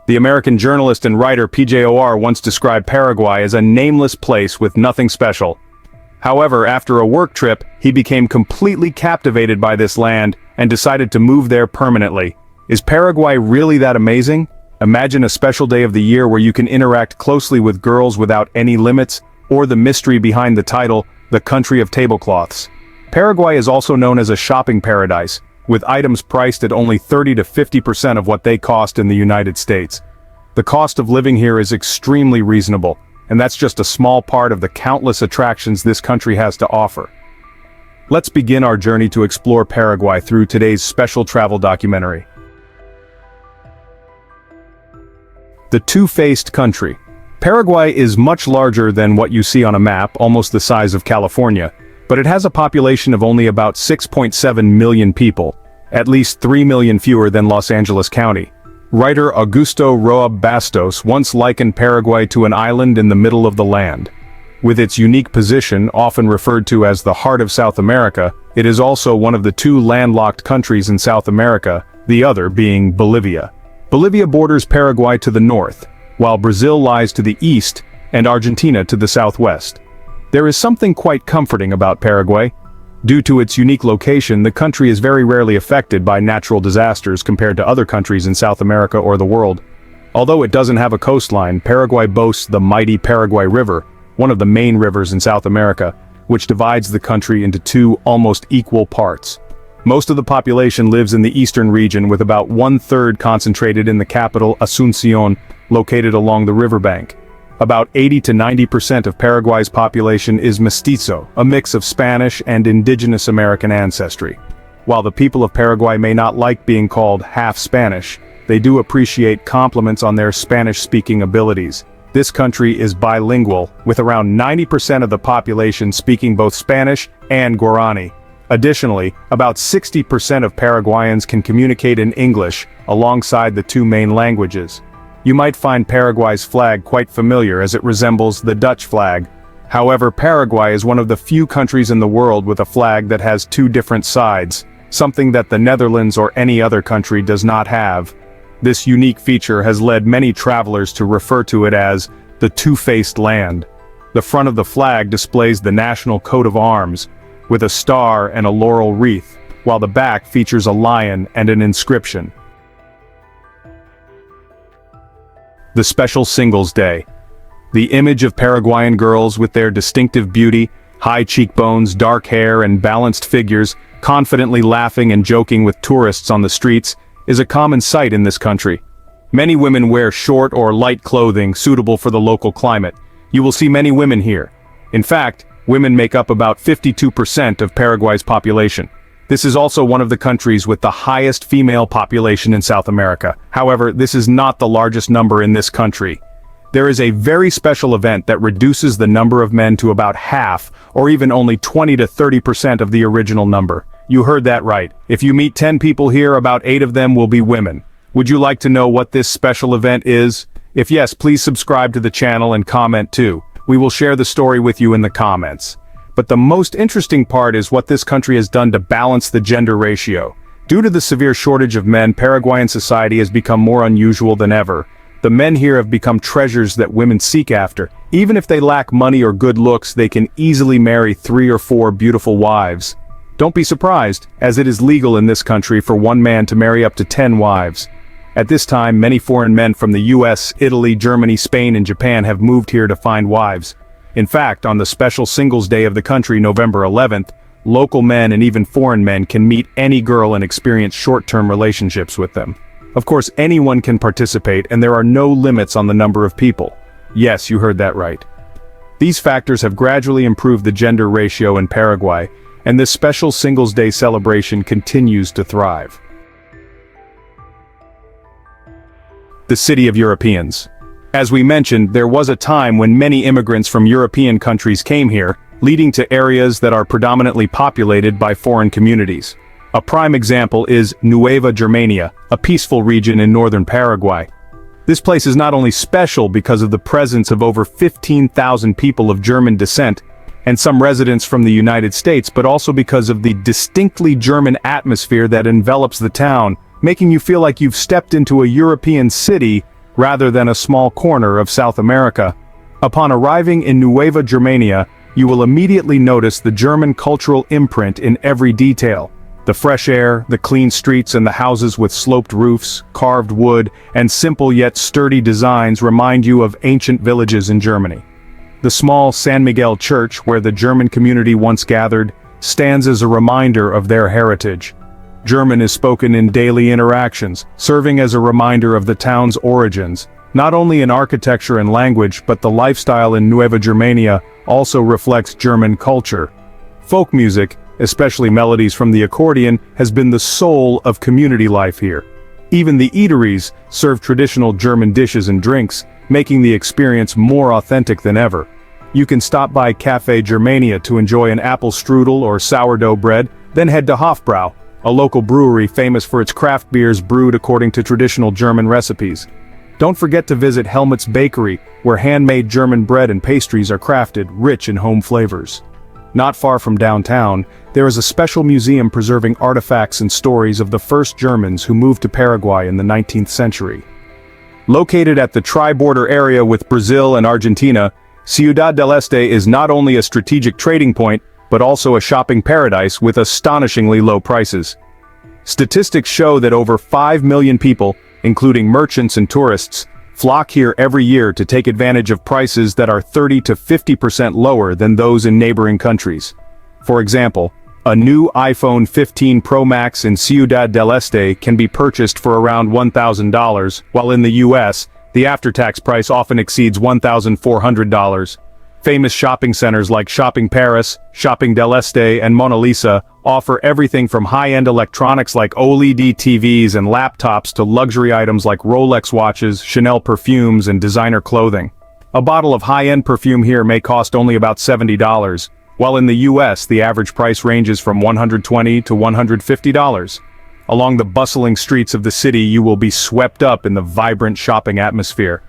The American journalist and writer PJOR once described Paraguay as a nameless place with nothing special. However, after a work trip, he became completely captivated by this land and decided to move there permanently. Is Paraguay really that amazing? Imagine a special day of the year where you can interact closely with girls without any limits, or the mystery behind the title, the country of tablecloths. Paraguay is also known as a shopping paradise, with items priced at only 30 to 50% of what they cost in the United States. The cost of living here is extremely reasonable, and that's just a small part of the countless attractions this country has to offer. Let's begin our journey to explore Paraguay through today's special travel documentary. The two-faced country. Paraguay is much larger than what you see on a map, almost the size of California, but it has a population of only about 6.7 million people, at least 3 million fewer than Los Angeles County. Writer Augusto Roa Bastos once likened Paraguay to an island in the middle of the land. With its unique position, often referred to as the heart of South America, it is also one of the two landlocked countries in South America, the other being Bolivia. Bolivia borders Paraguay to the north, while Brazil lies to the east and Argentina to the southwest. There is something quite comforting about Paraguay. Due to its unique location, the country is very rarely affected by natural disasters compared to other countries in South America or the world. Although it doesn't have a coastline, Paraguay boasts the mighty Paraguay River, one of the main rivers in South America, which divides the country into two almost equal parts. Most of the population lives in the eastern region, with about one-third concentrated in the capital Asunción, located along the riverbank. About 80 to 90% of Paraguay's population is mestizo, a mix of Spanish and indigenous American ancestry. While the people of Paraguay may not like being called half Spanish, they do appreciate compliments on their Spanish-speaking abilities. This country is bilingual, with around 90% of the population speaking both Spanish and Guarani. Additionally, about 60% of Paraguayans can communicate in English, alongside the two main languages. You might find Paraguay's flag quite familiar as it resembles the Dutch flag. However, Paraguay is one of the few countries in the world with a flag that has two different sides, something that the Netherlands or any other country does not have. This unique feature has led many travelers to refer to it as the two-faced land. The front of the flag displays the national coat of arms, with a star and a laurel wreath, while the back features a lion and an inscription. The special Singles Day. The image of Paraguayan girls with their distinctive beauty, high cheekbones, dark hair, and balanced figures, confidently laughing and joking with tourists on the streets, is a common sight in this country. Many women wear short or light clothing suitable for the local climate. You will see many women here. In fact, women make up about 52% of Paraguay's population. This is also one of the countries with the highest female population in South America. However, this is not the largest number in this country. There is a very special event that reduces the number of men to about half, or even only 20 to 30% of the original number. You heard that right. If you meet 10 people here, about 8 of them will be women. Would you like to know what this special event is? If yes, please subscribe to the channel and comment too. We will share the story with you in the comments. But the most interesting part is what this country has done to balance the gender ratio. Due to the severe shortage of men, Paraguayan society has become more unusual than ever. The men here have become treasures that women seek after. Even if they lack money or good looks, they can easily marry 3 or 4 beautiful wives. Don't be surprised, as it is legal in this country for one man to marry up to 10 wives. At this time, many foreign men from the US, Italy, Germany, Spain, and Japan have moved here to find wives. In fact, on the special Singles Day of the country, November 11th, local men and even foreign men can meet any girl and experience short-term relationships with them. Of course, anyone can participate, and there are no limits on the number of people. Yes, you heard that right. These factors have gradually improved the gender ratio in Paraguay, and this special Singles Day celebration continues to thrive. The City of Europeans. As we mentioned, there was a time when many immigrants from European countries came here, leading to areas that are predominantly populated by foreign communities. A prime example is Nueva Germania, a peaceful region in northern Paraguay. This place is not only special because of the presence of over 15,000 people of German descent, and some residents from the United States, but also because of the distinctly German atmosphere that envelops the town, making you feel like you've stepped into a European city rather than a small corner of South America. Upon arriving in Nueva Germania, you will immediately notice the German cultural imprint in every detail. The fresh air, the clean streets and the houses with sloped roofs, carved wood, and simple yet sturdy designs remind you of ancient villages in Germany. The small San Miguel church, where the German community once gathered, stands as a reminder of their heritage. German is spoken in daily interactions, serving as a reminder of the town's origins. Not only in architecture and language, but the lifestyle in Nueva Germania also reflects German culture. Folk music, especially melodies from the accordion, has been the soul of community life here. Even the eateries serve traditional German dishes and drinks, making the experience more authentic than ever. You can stop by Café Germania to enjoy an apple strudel or sourdough bread, then head to Hofbrau, a local brewery famous for its craft beers brewed according to traditional German recipes. Don't forget to visit Helmut's Bakery, where handmade German bread and pastries are crafted, rich in home flavors. Not far from downtown, there is a special museum preserving artifacts and stories of the first Germans who moved to Paraguay in the 19th century. Located at the tri-border area with Brazil and Argentina, Ciudad del Este is not only a strategic trading point, but also a shopping paradise with astonishingly low prices. Statistics show that over 5 million people, including merchants and tourists, flock here every year to take advantage of prices that are 30 to 50% lower than those in neighboring countries. For example, a new iPhone 15 Pro Max in Ciudad del Este can be purchased for around $1,000, while in the US, the after-tax price often exceeds $1,400. Famous shopping centers like Shopping Paris, Shopping del Este, and Mona Lisa offer everything from high-end electronics like OLED TVs and laptops to luxury items like Rolex watches, Chanel perfumes, and designer clothing. A bottle of high-end perfume here may cost only about $70, while in the US the average price ranges from $120 to $150. Along the bustling streets of the city you will be swept up in the vibrant shopping atmosphere.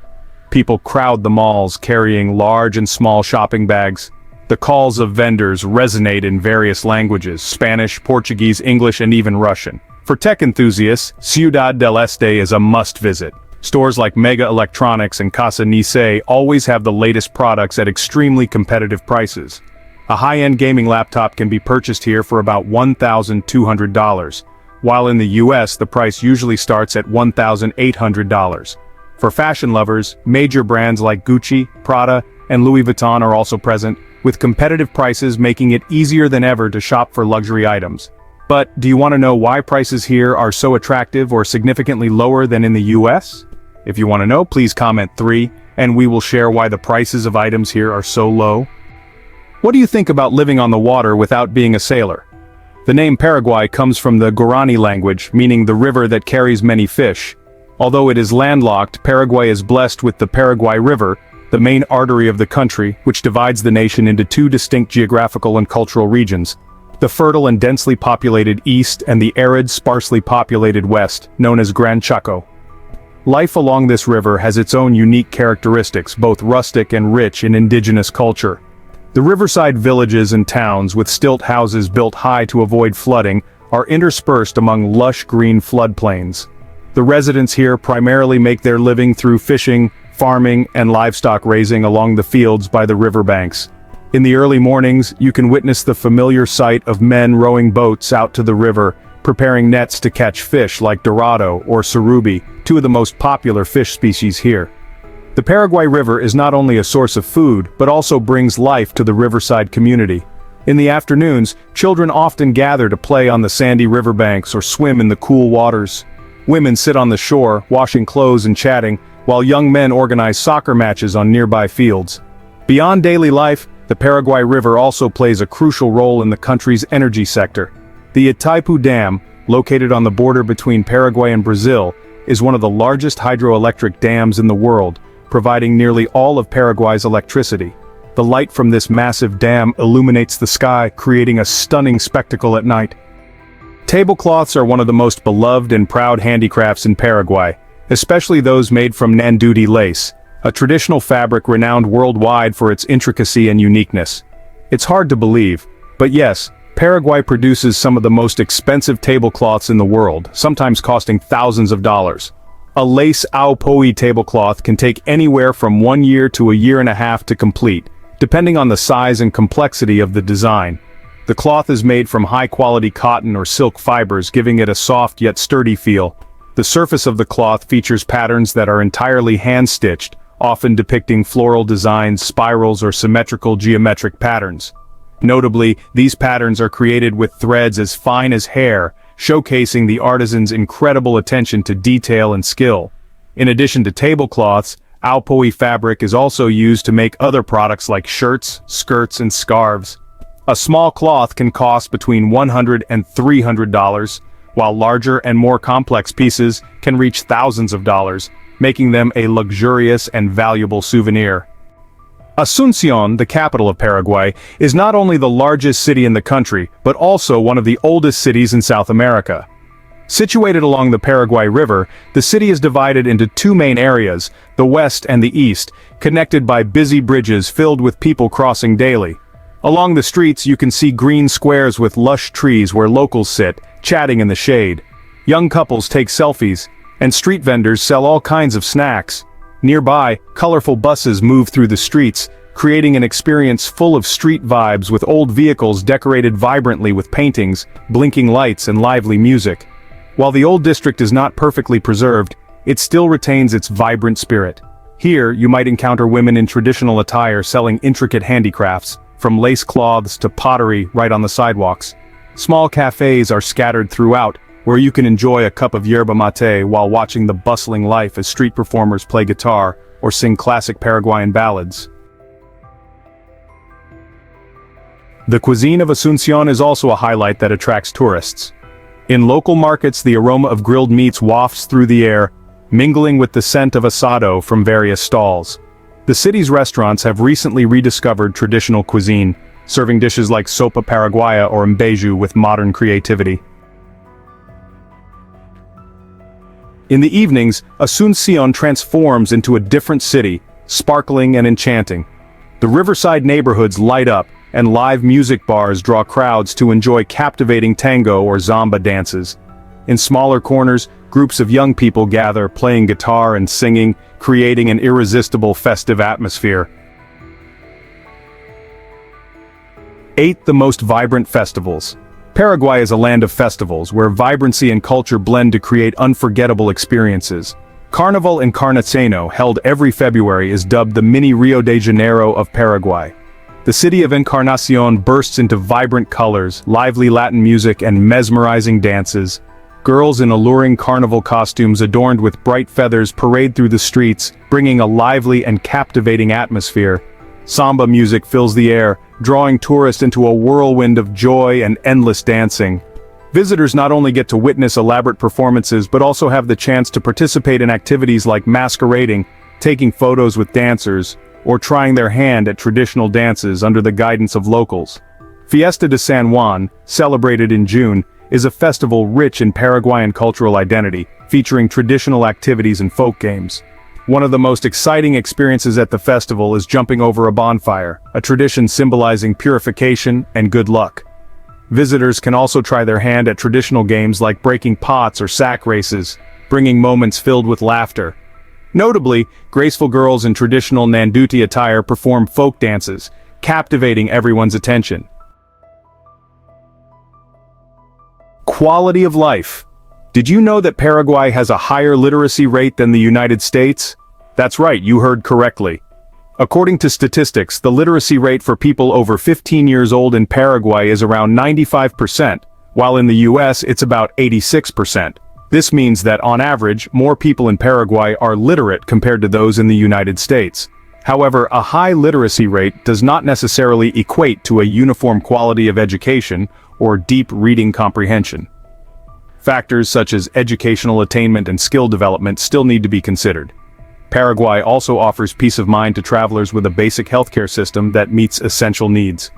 People crowd the malls carrying large and small shopping bags. The calls of vendors resonate in various languages: Spanish, Portuguese, English, and even Russian. For tech enthusiasts, Ciudad del Este is a must-visit. Stores like Mega Electronics and Casa Nice always have the latest products at extremely competitive prices. A high-end gaming laptop can be purchased here for about $1,200. While in the US the price usually starts at $1,800. For fashion lovers, major brands like Gucci, Prada, and Louis Vuitton are also present, with competitive prices making it easier than ever to shop for luxury items. But do you want to know why prices here are so attractive or significantly lower than in the US? If you want to know, please comment 3, and we will share why the prices of items here are so low. What do you think about living on the water without being a sailor? The name Paraguay comes from the Guarani language, meaning the river that carries many fish. Although it is landlocked, Paraguay is blessed with the Paraguay River, the main artery of the country, which divides the nation into 2 distinct geographical and cultural regions: the fertile and densely populated east and the arid, sparsely populated west, known as Gran Chaco. Life along this river has its own unique characteristics, both rustic and rich in indigenous culture. The riverside villages and towns with stilt houses built high to avoid flooding are interspersed among lush green floodplains. The residents here primarily make their living through fishing, farming, and livestock raising along the fields by the riverbanks. In the early mornings, you can witness the familiar sight of men rowing boats out to the river, preparing nets to catch fish like dorado or surubi, 2 of the most popular fish species here. The Paraguay River is not only a source of food, but also brings life to the riverside community. In the afternoons, children often gather to play on the sandy riverbanks or swim in the cool waters. Women sit on the shore, washing clothes and chatting, while young men organize soccer matches on nearby fields. Beyond daily life, the Paraguay River also plays a crucial role in the country's energy sector. The Itaipu Dam, located on the border between Paraguay and Brazil, is one of the largest hydroelectric dams in the world, providing nearly all of Paraguay's electricity. The light from this massive dam illuminates the sky, creating a stunning spectacle at night. Tablecloths are one of the most beloved and proud handicrafts in Paraguay, especially those made from Nanduti lace, a traditional fabric renowned worldwide for its intricacy and uniqueness. It's hard to believe, but yes, Paraguay produces some of the most expensive tablecloths in the world, sometimes costing thousands of dollars. A lace aupoi tablecloth can take anywhere from 1 year to a year and a half to complete, depending on the size and complexity of the design. The cloth is made from high-quality cotton or silk fibers, giving it a soft yet sturdy feel. The surface of the cloth features patterns that are entirely hand-stitched, often depicting floral designs, spirals, or symmetrical geometric patterns. Notably, these patterns are created with threads as fine as hair, showcasing the artisan's incredible attention to detail and skill. In addition to tablecloths, aupoi fabric is also used to make other products like shirts, skirts, and scarves. A small cloth can cost between $100 and $300, while larger and more complex pieces can reach thousands of dollars, making them a luxurious and valuable souvenir. Asunción, the capital of Paraguay, is not only the largest city in the country, but also one of the oldest cities in South America. Situated along the Paraguay River, the city is divided into two main areas, the west and the east, connected by busy bridges filled with people crossing daily. Along the streets you can see green squares with lush trees where locals sit, chatting in the shade. Young couples take selfies, and street vendors sell all kinds of snacks. Nearby, colorful buses move through the streets, creating an experience full of street vibes with old vehicles decorated vibrantly with paintings, blinking lights, and lively music. While the old district is not perfectly preserved, it still retains its vibrant spirit. Here, you might encounter women in traditional attire selling intricate handicrafts, from lace cloths to pottery right on the sidewalks. Small cafes are scattered throughout, where you can enjoy a cup of yerba mate while watching the bustling life as street performers play guitar or sing classic Paraguayan ballads. The cuisine of Asunción is also a highlight that attracts tourists. In local markets, the aroma of grilled meats wafts through the air, mingling with the scent of asado from various stalls. The city's restaurants have recently rediscovered traditional cuisine, serving dishes like sopa paraguaya or mbeju with modern creativity. In the evenings, Asunción transforms into a different city, sparkling and enchanting. The riverside neighborhoods light up, and live music bars draw crowds to enjoy captivating tango or zamba dances. In smaller corners, groups of young people gather, playing guitar and singing, creating an irresistible festive atmosphere. 8. The most vibrant festivals. Paraguay is a land of festivals, where vibrancy and culture blend to create unforgettable experiences. Carnival Encarnacion, held every February, is dubbed the mini Rio de Janeiro of Paraguay. The city of Encarnacion bursts into vibrant colors, lively Latin music, and mesmerizing dances. Girls in alluring carnival costumes adorned with bright feathers parade through the streets, bringing a lively and captivating atmosphere. Samba music fills the air, drawing tourists into a whirlwind of joy and endless dancing. Visitors not only get to witness elaborate performances but also have the chance to participate in activities like masquerading, taking photos with dancers, or trying their hand at traditional dances under the guidance of locals. Fiesta de San Juan, celebrated in June, is a festival rich in Paraguayan cultural identity, featuring traditional activities and folk games. One of the most exciting experiences at the festival is jumping over a bonfire, a tradition symbolizing purification and good luck. Visitors can also try their hand at traditional games like breaking pots or sack races, bringing moments filled with laughter. Notably, graceful girls in traditional Nanduti attire perform folk dances, captivating everyone's attention. Quality of life. Did you know that Paraguay has a higher literacy rate than the United States? That's right, you heard correctly. According to statistics, the literacy rate for people over 15 years old in Paraguay is around 95%, while in the US it's about 86%. This means that, on average, more people in Paraguay are literate compared to those in the United States. However, a high literacy rate does not necessarily equate to a uniform quality of education or deep reading comprehension. Factors such as educational attainment and skill development still need to be considered. Paraguay also offers peace of mind to travelers with a basic healthcare system that meets essential needs.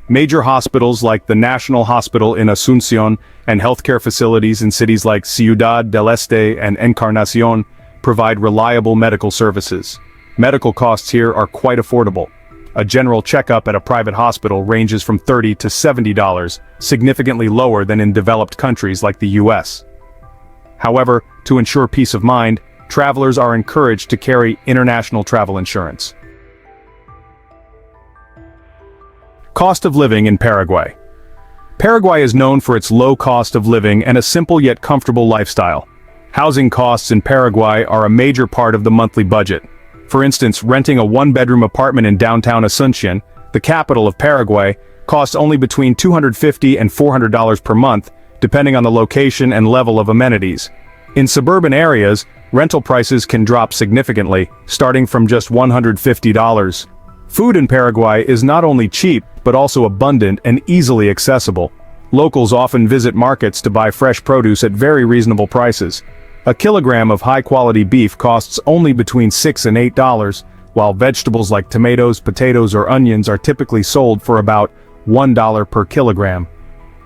Major hospitals like the National Hospital in Asunción and healthcare facilities in cities like Ciudad del Este and Encarnacion provide reliable medical services. Medical costs here are quite affordable. A general checkup at a private hospital ranges from $30 to $70, significantly lower than in developed countries like the US. However, to ensure peace of mind, travelers are encouraged to carry international travel insurance. Cost of living in Paraguay. Paraguay is known for its low cost of living and a simple yet comfortable lifestyle. Housing costs in Paraguay are a major part of the monthly budget. For instance, renting a one-bedroom apartment in downtown Asunción, the capital of Paraguay, costs only between $250 and $400 per month, depending on the location and level of amenities. In suburban areas, rental prices can drop significantly, starting from just $150. Food in Paraguay is not only cheap, but also abundant and easily accessible. Locals often visit markets to buy fresh produce at very reasonable prices. A kilogram of high-quality beef costs only between $6 and $8, while vegetables like tomatoes, potatoes, or onions are typically sold for about $1 per kilogram.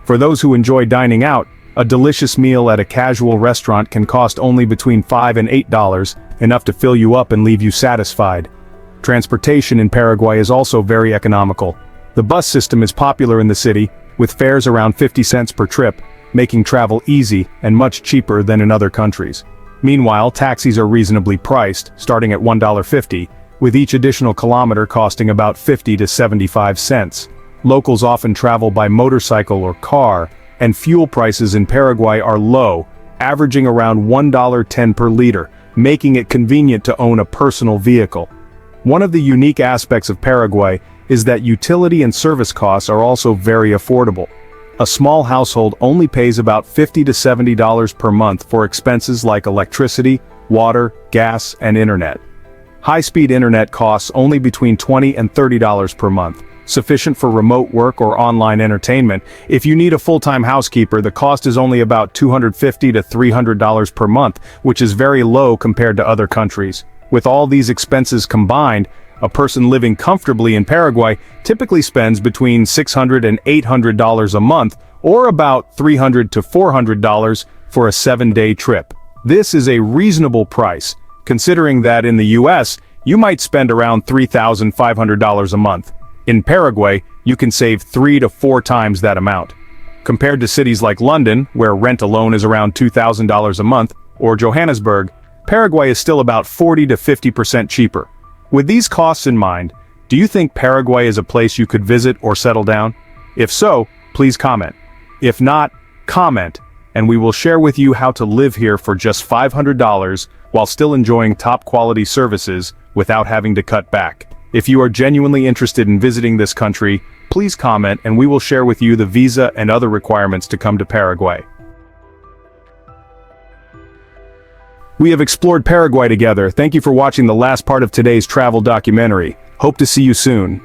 For those who enjoy dining out, a delicious meal at a casual restaurant can cost only between $5 and $8, enough to fill you up and leave you satisfied. Transportation in Paraguay is also very economical. The bus system is popular in the city, with fares around 50 cents per trip, making travel easy and much cheaper than in other countries. Meanwhile, taxis are reasonably priced, starting at $1.50, with each additional kilometer costing about 50 to 75 cents. Locals often travel by motorcycle or car, and fuel prices in Paraguay are low, averaging around $1.10 per liter, making it convenient to own a personal vehicle. One of the unique aspects of Paraguay is that utility and service costs are also very affordable. A small household only pays about $50 to $70 per month for expenses like electricity, water, gas, and internet. High-speed internet costs only between $20 and $30 per month, sufficient for remote work or online entertainment. If you need a full-time housekeeper, the cost is only about $250 to $300 per month, which is very low compared to other countries. With all these expenses combined, a person living comfortably in Paraguay typically spends between $600 and $800 a month, or about $300 to $400 for a 7-day trip. This is a reasonable price, considering that in the US, you might spend around $3,500 a month. In Paraguay, you can save 3 to 4 times that amount. Compared to cities like London, where rent alone is around $2,000 a month, or Johannesburg, Paraguay is still about 40 to 50% cheaper. With these costs in mind, do you think Paraguay is a place you could visit or settle down? If so, please comment. If not, comment, and we will share with you how to live here for just $500 while still enjoying top-quality services without having to cut back. If you are genuinely interested in visiting this country, please comment and we will share with you the visa and other requirements to come to Paraguay. We have explored Paraguay together. Thank you for watching the last part of today's travel documentary. Hope to see you soon.